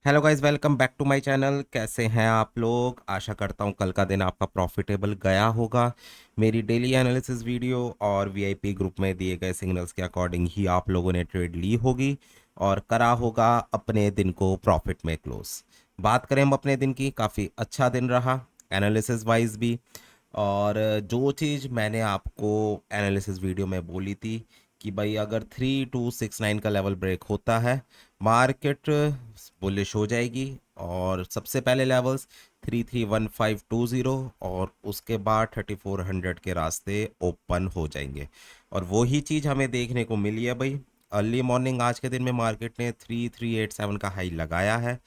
Hello guys, welcome back to my channel. कैसे हैं आप लोग? आशा करता हूं कल का दिन आपका प्रॉफिटेबल गया होगा। मेरी डेली एनालिसिस वीडियो और वीआईपी ग्रुप में दिए गए सिग्नल्स के अकॉर्डिंग ही आप लोगों ने ट्रेड ली होगी और करा होगा अपने दिन को प्रॉफिट में क्लोज। बात करें हम अपने दिन की, काफ़ी अच्छा दिन रहा एनालिसिस वाइज भी। और जो चीज़ मैंने आपको एनालिसिस वीडियो में बोली थी कि भाई अगर 3269 का लेवल ब्रेक होता है, मार्केट बुलिश हो जाएगी। और सबसे पहले लेवल्स 331520 और उसके बाद 3400 के रास्ते ओपन हो जाएंगे। और वही चीज़ हमें देखने को मिली है भाई। अर्ली मॉर्निंग आज के दिन में मार्केट ने 3387 का हाई लगाया है,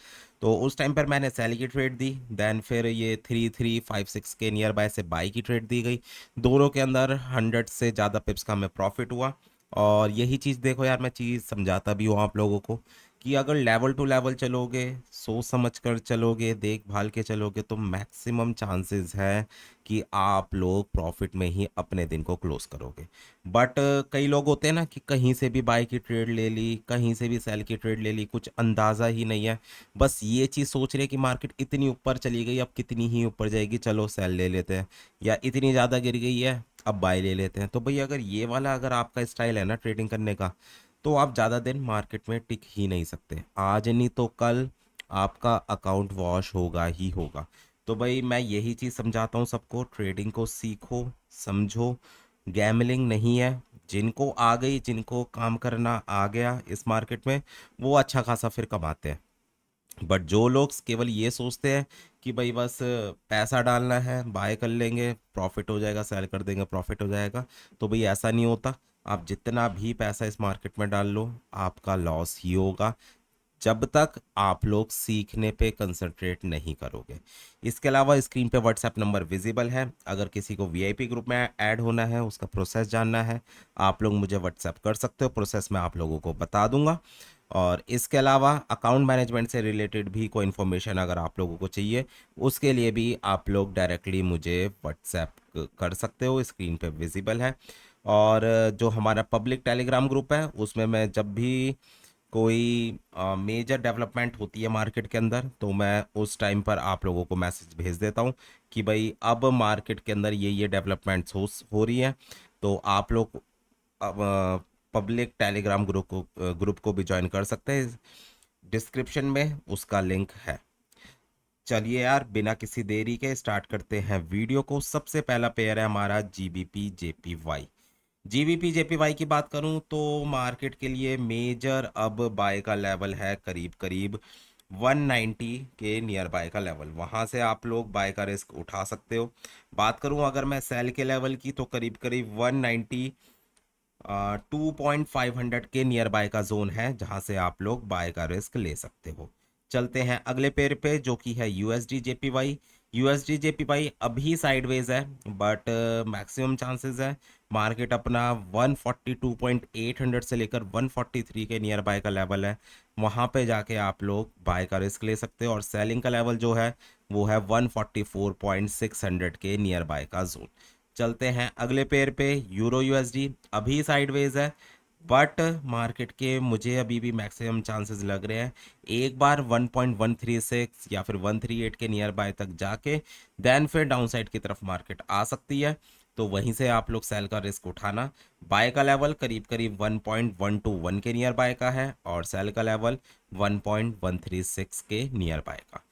तो उस टाइम पर मैंने सेल की ट्रेड दी। देन फिर ये 3356 के नियर बाय से बाई की ट्रेड दी गई। दोनों के अंदर 100 से ज़्यादा पिप्स का हमें प्रॉफिट हुआ। और यही चीज़ देखो यार, मैं चीज़ समझाता भी हूँ आप लोगों को कि अगर लेवल टू लेवल चलोगे, सोच समझ कर चलोगे, देखभाल के चलोगे, तो मैक्सिमम चांसेस है कि आप लोग प्रॉफिट में ही अपने दिन को क्लोज करोगे। बट कई लोग होते हैं ना कि कहीं से भी बाई की ट्रेड ले ली, कहीं से भी सेल की ट्रेड ले ली, कुछ अंदाज़ा ही नहीं है। बस ये चीज़ सोच रहे कि मार्केट इतनी ऊपर चली गई, अब कितनी ही ऊपर जाएगी, चलो सेल ले लेते हैं। या इतनी ज़्यादा गिर गई है, अब बाय ले लेते हैं। तो भाई अगर ये वाला अगर आपका स्टाइल है ना ट्रेडिंग करने का, तो आप ज़्यादा दिन मार्केट में टिक ही नहीं सकते। आज नहीं तो कल आपका अकाउंट वॉश होगा ही होगा। तो भाई मैं यही चीज़ समझाता हूँ सबको, ट्रेडिंग को सीखो, समझो। गैमलिंग नहीं है। जिनको आ गई, जिनको काम करना आ गया इस मार्केट में, वो अच्छा खासा फिर कमाते हैं। बट जो लोग केवल ये सोचते हैं कि भाई बस पैसा डालना है, बाय कर लेंगे प्रॉफिट हो जाएगा, सेल कर देंगे प्रॉफिट हो जाएगा, तो भाई ऐसा नहीं होता। आप जितना भी पैसा इस मार्केट में डाल लो, आपका लॉस ही होगा जब तक आप लोग सीखने पे कंसंट्रेट नहीं करोगे। इसके अलावा स्क्रीन पे व्हाट्सएप नंबर विजिबल है। अगर किसी को वीआईपी ग्रुप में ऐड होना है, उसका प्रोसेस जानना है, आप लोग मुझे व्हाट्सएप कर सकते हो, प्रोसेस मैं आप लोगों को बता दूंगा। और इसके अलावा अकाउंट मैनेजमेंट से रिलेटेड भी कोई इन्फॉर्मेशन अगर आप लोगों को चाहिए, उसके लिए भी आप लोग डायरेक्टली मुझे व्हाट्सएप कर सकते हो, स्क्रीन पे विजिबल है। और जो हमारा पब्लिक टेलीग्राम ग्रुप है, उसमें मैं जब भी कोई मेजर डेवलपमेंट होती है मार्केट के अंदर, तो मैं उस टाइम पर आप लोगों को मैसेज भेज देता हूँ कि भाई अब मार्केट के अंदर ये डेवलपमेंट्स हो रही हैं। तो आप लोग अब पब्लिक टेलीग्राम ग्रुप को भी ज्वाइन कर सकते हैं। डिस्क्रिप्शन में उसका लिंक है। चलिए यार, बिना किसी देरी के स्टार्ट करते हैं वीडियो को। सबसे पहला पेयर है हमारा जीबीपी जेपीवाई। जीबीपी जेपीवाई की बात करूं तो मार्केट के लिए मेजर अब बाय का लेवल है करीब करीब 190 के नियर बाय का लेवल। वहां से आप लोग बाय का रिस्क उठा सकते हो। बात करूं अगर मैं सेल के लेवल की, तो करीब करीब 190 2500 के नियर बाय का जोन है जहां से आप लोग बाय का रिस्क ले सकते हो। चलते हैं अगले पेयर पे जो कि है यूएसडी जेपीवाई। यूएसडी जेपीवाई अभी साइडवेज है, बट मैक्सिमम चांसेस है मार्केट अपना 142.800 से लेकर 143 के नियर बाय का लेवल है, वहां पे जाके आप लोग बाय का रिस्क ले सकते हो। और सेलिंग का लेवल जो है वो है 144.600 के नियर बाय का जोन। चलते हैं अगले पेयर पे यूरो यूएसडी। अभी साइडवेज है, बट मार्केट के मुझे अभी भी मैक्सिमम चांसेस लग रहे हैं एक बार 1.136 या फिर 138 के नियर बाय तक जाके देन फिर डाउन साइड की तरफ मार्केट आ सकती है। तो वहीं से आप लोग सेल का रिस्क उठाना। बाय का लेवल करीब करीब 1.121 के नियर बाय का है और सेल का लेवल 1.136 के नियर बाय का।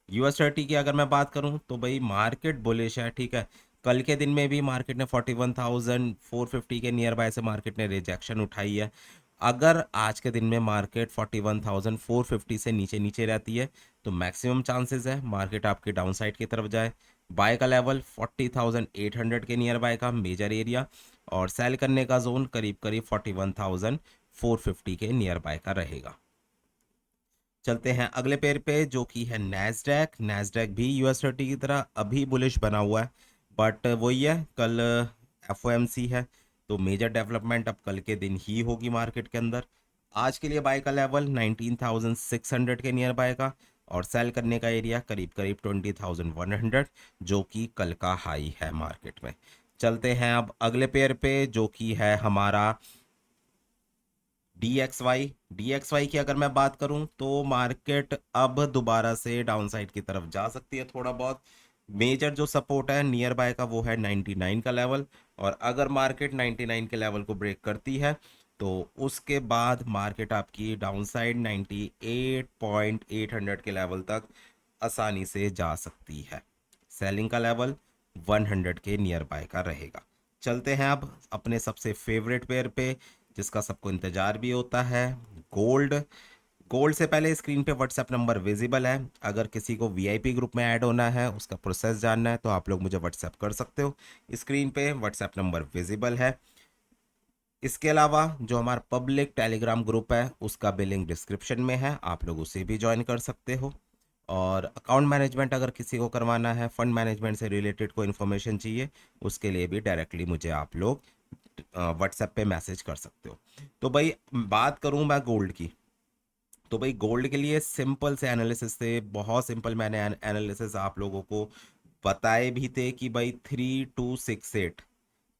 यूएस 30 की अगर मैं बात करूं तो भाई मार्केट बुलिश है, ठीक है। कल के दिन में भी मार्केट ने 41,450 के नियर बाय से मार्केट ने रिजेक्शन उठाई है। अगर आज के दिन में मार्केट 41,450 से नीचे नीचे रहती है, तो मैक्सिमम चांसेस है मार्केट आपके डाउन साइड की तरफ जाए। बाय का लेवल 40,800 के नियर बाय का मेजर एरिया, और सेल करने का जोन करीब करीब 41,450 के नियर बाय का रहेगा। चलते हैं अगले पेयर पे जो कि है नैस्डैक। नैस्डैक भी यूएस 30 की तरह अभी बुलिश बना हुआ है, बट वही है, कल एफओएमसी है, तो मेजर डेवलपमेंट अब कल के दिन ही होगी मार्केट के अंदर। आज के लिए बाय का लेवल 19,600 के नियर बाय का, और सेल करने का एरिया करीब करीब 20,100, जो कि कल का हाई है मार्केट में। चलते हैं अब अगले पेयर पे जो कि है हमारा डी एक्स वाई की अगर मैं बात करूं तो मार्केट अब दोबारा से डाउनसाइड की तरफ जा सकती है थोड़ा बहुत। मेजर जो सपोर्ट है नियर बाय का वो है 99 का लेवल, और अगर मार्केट 99 के लेवल को ब्रेक करती है तो उसके बाद मार्केट आपकी डाउनसाइड 98.800 के लेवल तक आसानी से जा सकती है। सेलिंग का लेवल 100 के नियर बाय का रहेगा। चलते हैं अब अपने सबसे फेवरेट पेयर पे, जिसका सबको इंतजार भी होता है, गोल्ड। गोल्ड से पहले स्क्रीन पे व्हाट्सएप नंबर विजिबल है। अगर किसी को वीआईपी ग्रुप में ऐड होना है, उसका प्रोसेस जानना है, तो आप लोग मुझे व्हाट्सएप कर सकते हो। स्क्रीन पे व्हाट्सएप नंबर विजिबल है। इसके अलावा जो हमारा पब्लिक टेलीग्राम ग्रुप है उसका भी लिंक डिस्क्रिप्शन में है, आप लोग उसे भी ज्वाइन कर सकते हो। और अकाउंट मैनेजमेंट अगर किसी को करवाना है, फंड मैनेजमेंट से रिलेटेड कोई इन्फॉर्मेशन चाहिए, उसके लिए भी डायरेक्टली मुझे आप लोग व्हाट्सएप पे मैसेज कर सकते हो। तो भाई बात करूं मैं गोल्ड की, तो भाई गोल्ड के लिए सिंपल से एनालिसिस थे, बहुत सिंपल मैंने एनालिसिस आप लोगों को बताए भी थे कि भाई 3268,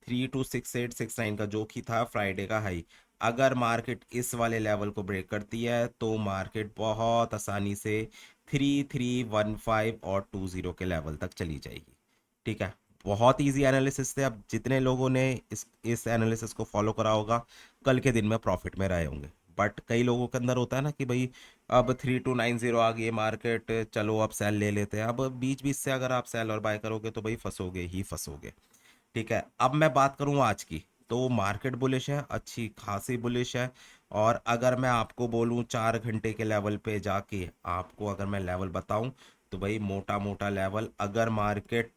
326869 का जो कि था फ्राइडे का हाई, अगर मार्केट इस वाले लेवल को ब्रेक करती है तो मार्केट बहुत आसानी से 3315 और 20 के लेवल तक चली जाएगी। ठीक है, बहुत इजी एनालिसिस थे। अब जितने लोगों ने इस एनालिसिस को फॉलो करा होगा कल के दिन में प्रॉफिट में रहे होंगे। बट कई लोगों के अंदर होता है ना कि भाई अब 3290 आ गई है मार्केट, चलो अब सेल ले लेते हैं। अब बीच बीच से अगर आप सेल और बाय करोगे तो भाई फंसोगे ही फंसोगे। ठीक है, अब मैं बात करूं आज की, तो मार्केट बुलिश है, अच्छी खासी बुलिश है। और अगर मैं आपको बोलूं 4 घंटे के लेवल पे जाके आपको अगर मैं लेवल बताऊं, तो भाई मोटा मोटा लेवल अगर मार्केट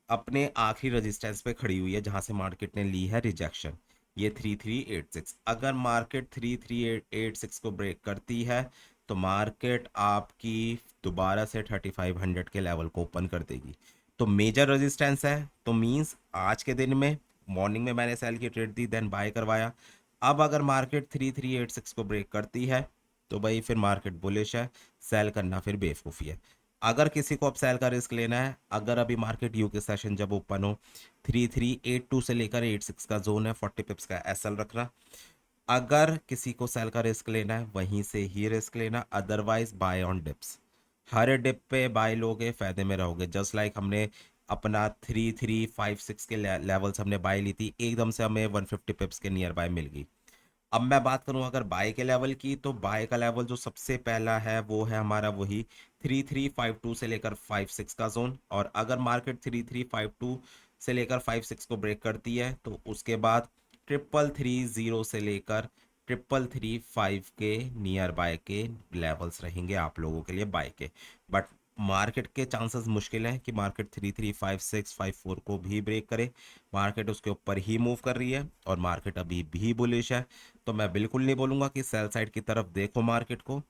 अपने आखिरी रेजिस्टेंस पे खड़ी हुई है जहां से मार्केट ने ली है रिजेक्शन, ये 3386, अगर मार्केट 3386 को ब्रेक करती है तो मार्केट आपकी दोबारा से 3500 के लेवल को ओपन कर देगी। तो मेजर रेजिस्टेंस है, तो मींस आज के दिन में मॉर्निंग में मैंने सेल की ट्रेड दी, देन बाय करवाया। अब अगर मार्केट 3386 को ब्रेक करती है तो भाई फिर मार्केट बुलिश है, सेल करना फिर बेवकूफ़ी है। अगर किसी को अपसेल का रिस्क लेना है, अगर अभी मार्केट यू के सेशन जब ओपन हो, 3382 से लेकर 86 का जोन है, 40 पिप्स का एसएल रखना। अगर किसी को सेल का रिस्क लेना है वहीं से ही रिस्क लेना, अदरवाइज बाय ऑन डिप्स। हर डिप पे बाय लोगे फायदे में रहोगे। जस्ट लाइक हमने अपना 3356 के लेवल्स हमने बाय ली थी, एकदम से हमें 150 पिप्स के नियर बाय मिल गई। अब मैं बात करूं अगर बाय के लेवल की, तो बाय का लेवल जो सबसे पहला है वो है हमारा वही 3352 से लेकर 56 का जोन। और अगर मार्केट 3352 से लेकर 56 को ब्रेक करती है तो उसके बाद 3330 से लेकर 3335 के नियर बाय के लेवल्स रहेंगे आप लोगों के लिए बाय के। बट मार्केट के चांसेस मुश्किल हैं कि मार्केट 335654 को भी ब्रेक करे। मार्केट उसके ऊपर ही मूव कर रही है और मार्केट अभी भी बुलिश है। तो मैं बिल्कुल नहीं बोलूंगा कि सेल साइड की तरफ देखो मार्केट को,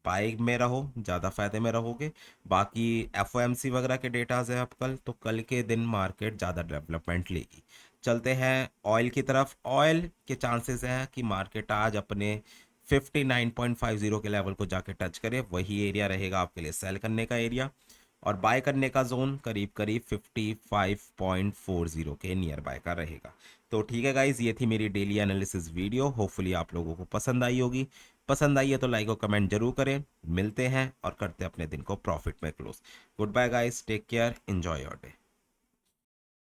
बाइक में रहो, ज़्यादा फायदे में रहोगे। बाकी एफओएमसी वगैरह के डेटाज है अब कल, तो कल के दिन मार्केट ज़्यादा डेवलपमेंट लेगी। चलते हैं ऑयल की तरफ। ऑयल के चांसेस हैं कि मार्केट आज अपने 59.50 के लेवल को जाके टच करे, वही एरिया रहेगा आपके लिए सेल करने का एरिया। और बाय करने का जोन करीब करीब 55.40 के नियर बाय का रहेगा। तो ठीक है गाइज, ये थी मेरी डेली एनालिसिस वीडियो, होपफुली आप लोगों को पसंद आई होगी। पसंद आई है तो लाइक और कमेंट जरूर करें। मिलते हैं और करते हैं अपने दिन को प्रॉफिट में close. Goodbye guys, take care, enjoy your day.